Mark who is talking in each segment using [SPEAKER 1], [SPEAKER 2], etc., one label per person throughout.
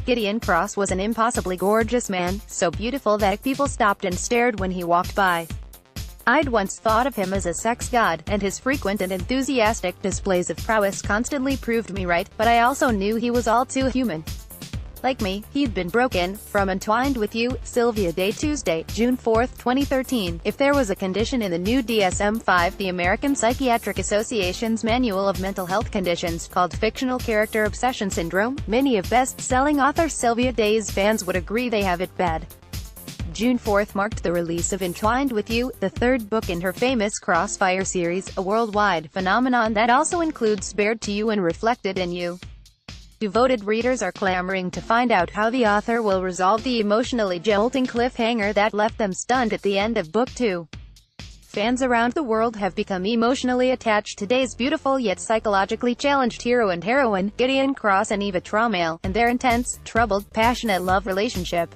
[SPEAKER 1] Gideon Cross was an impossibly gorgeous man, so beautiful that people stopped and stared when he walked by. I'd once thought of him as a sex god, and his frequent and enthusiastic displays of prowess constantly proved me right, but I also knew he was all too human. Like me, he'd been broken. From Entwined with You, Sylvia Day. Tuesday, June 4, 2013. If there was a condition in the new DSM-5, the American Psychiatric Association's Manual of Mental Health Conditions, called fictional character obsession syndrome, many of best-selling author Sylvia Day's fans would agree they have it bad. June 4 marked the release of Entwined with You, the third book in her famous Crossfire series, a worldwide phenomenon that also includes Bared to You and Reflected in You. Devoted readers are clamoring to find out how the author will resolve the emotionally jolting cliffhanger that left them stunned at the end of Book 2. Fans around the world have become emotionally attached to Day's beautiful yet psychologically challenged hero and heroine, Gideon Cross and Eva Traumale, and their intense, troubled, passionate love relationship.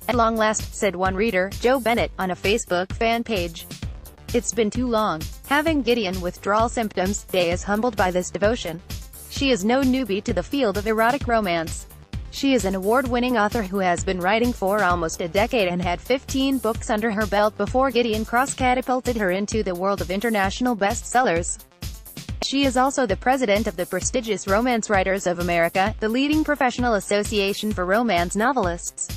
[SPEAKER 1] "At long last," said one reader, Joe Bennett, on a Facebook fan page. "It's been too long." Having Gideon withdrawal symptoms, Day is humbled by this devotion. She is no newbie to the field of erotic romance. She is an award-winning author who has been writing for almost a decade and had 15 books under her belt before Gideon Cross catapulted her into the world of international bestsellers. She is also the president of the prestigious Romance Writers of America, the leading professional association for romance novelists.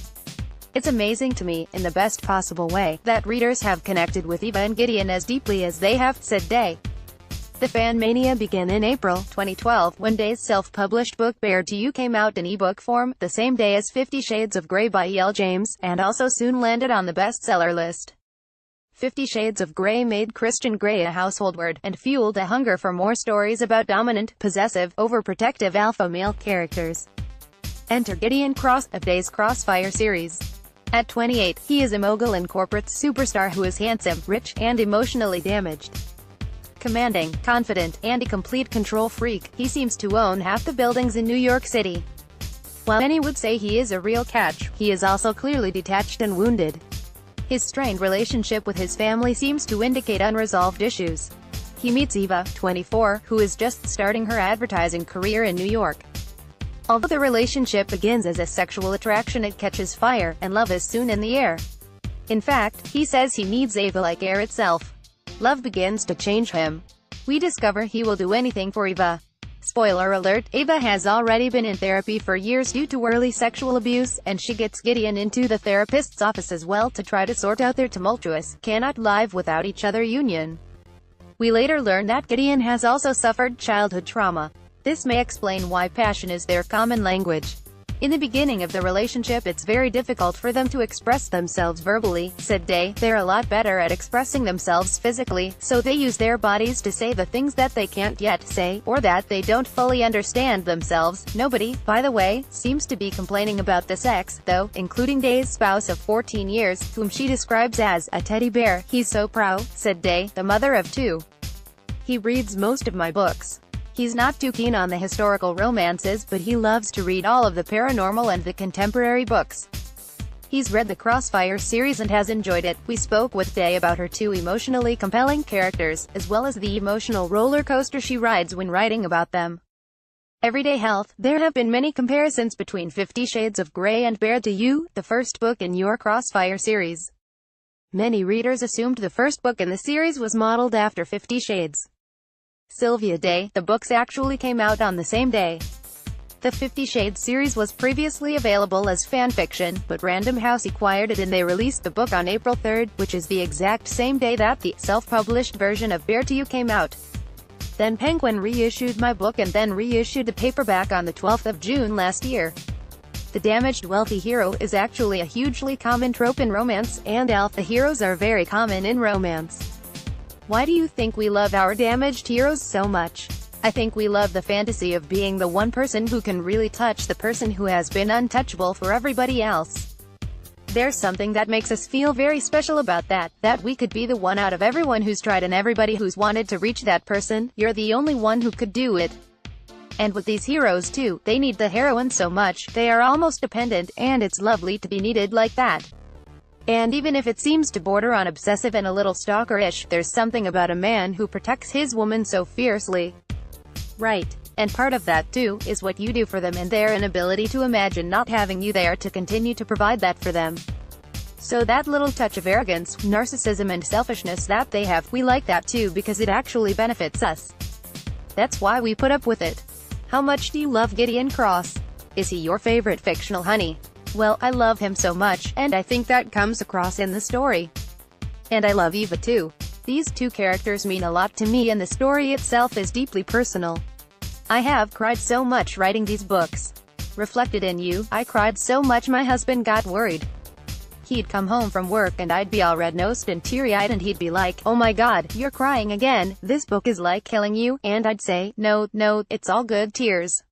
[SPEAKER 1] "It's amazing to me, in the best possible way, that readers have connected with Eva and Gideon as deeply as they have," said Day. The fan mania began in April 2012, when Day's self-published book Bared to You came out in ebook form, the same day as 50 Shades of Grey by E.L. James, and also soon landed on the bestseller list. 50 Shades of Grey made Christian Grey a household word, and fueled a hunger for more stories about dominant, possessive, overprotective alpha male characters. Enter Gideon Cross, of Day's Crossfire series. At 28, he is a mogul and corporate superstar who is handsome, rich, and emotionally damaged. Commanding, confident, and a complete control freak, he seems to own half the buildings in New York City. While many would say he is a real catch, he is also clearly detached and wounded. His strained relationship with his family seems to indicate unresolved issues. He meets Eva, 24, who is just starting her advertising career in New York. Although the relationship begins as a sexual attraction, it catches fire, and love is soon in the air. In fact, he says he needs Eva like air itself. Love begins to change him. We discover he will do anything for Eva. Spoiler alert, Eva has already been in therapy for years due to early sexual abuse, and she gets Gideon into the therapist's office as well to try to sort out their tumultuous, cannot live without each other union. We later learn that Gideon has also suffered childhood trauma. This may explain why passion is their common language. "In the beginning of the relationship, it's very difficult for them to express themselves verbally," said Day. "They're a lot better at expressing themselves physically, so they use their bodies to say the things that they can't yet say, or that they don't fully understand themselves." Nobody, by the way, seems to be complaining about the sex, though, including Day's spouse of 14 years, whom she describes as a teddy bear. "He's so proud," said Day, the mother of 2. "He reads most of my books. He's not too keen on the historical romances, but he loves to read all of the paranormal and the contemporary books. He's read the Crossfire series and has enjoyed it." We spoke with Day about her 2 emotionally compelling characters, as well as the emotional roller coaster she rides when writing about them. Everyday health. There have been many comparisons between 50 Shades of Grey and Bared to You, the first book in your Crossfire series. Many readers assumed the first book in the series was modeled after 50 Shades. Sylvia Day. The books actually came out on the same day. The 50 Shades series was previously available as fanfiction, but Random House acquired it and they released the book on April 3, which is the exact same day that the self-published version of Bared to You came out. Then Penguin reissued my book and then reissued the paperback on the 12th of June last year. The damaged wealthy hero is actually a hugely common trope in romance, and alpha heroes are very common in romance. Why do you think we love our damaged heroes so much? I think we love the fantasy of being the one person who can really touch the person who has been untouchable for everybody else. There's something that makes us feel very special about that we could be the one out of everyone who's tried and everybody who's wanted to reach that person. You're the only one who could do it. And with these heroes too, they need the heroine so much, they are almost dependent, and it's lovely to be needed like that. And even if it seems to border on obsessive and a little stalker-ish, there's something about a man who protects his woman so fiercely. Right. And part of that, too, is what you do for them and their inability to imagine not having you there to continue to provide that for them. So that little touch of arrogance, narcissism and selfishness that they have, we like that too because it actually benefits us. That's why we put up with it. How much do you love Gideon Cross? Is he your favorite fictional honey? Well, I love him so much, and I think that comes across in the story. And I love Eva too. These two characters mean a lot to me and the story itself is deeply personal. I have cried so much writing these books. Reflected in You, I cried so much my husband got worried. He'd come home from work and I'd be all red-nosed and teary-eyed and he'd be like, "Oh my God, you're crying again, this book is like killing you," and I'd say, No, it's all good tears.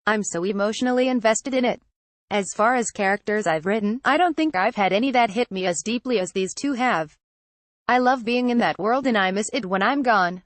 [SPEAKER 1] I'm so emotionally invested in it. As far as characters I've written, I don't think I've had any that hit me as deeply as these two have. I love being in that world and I miss it when I'm gone.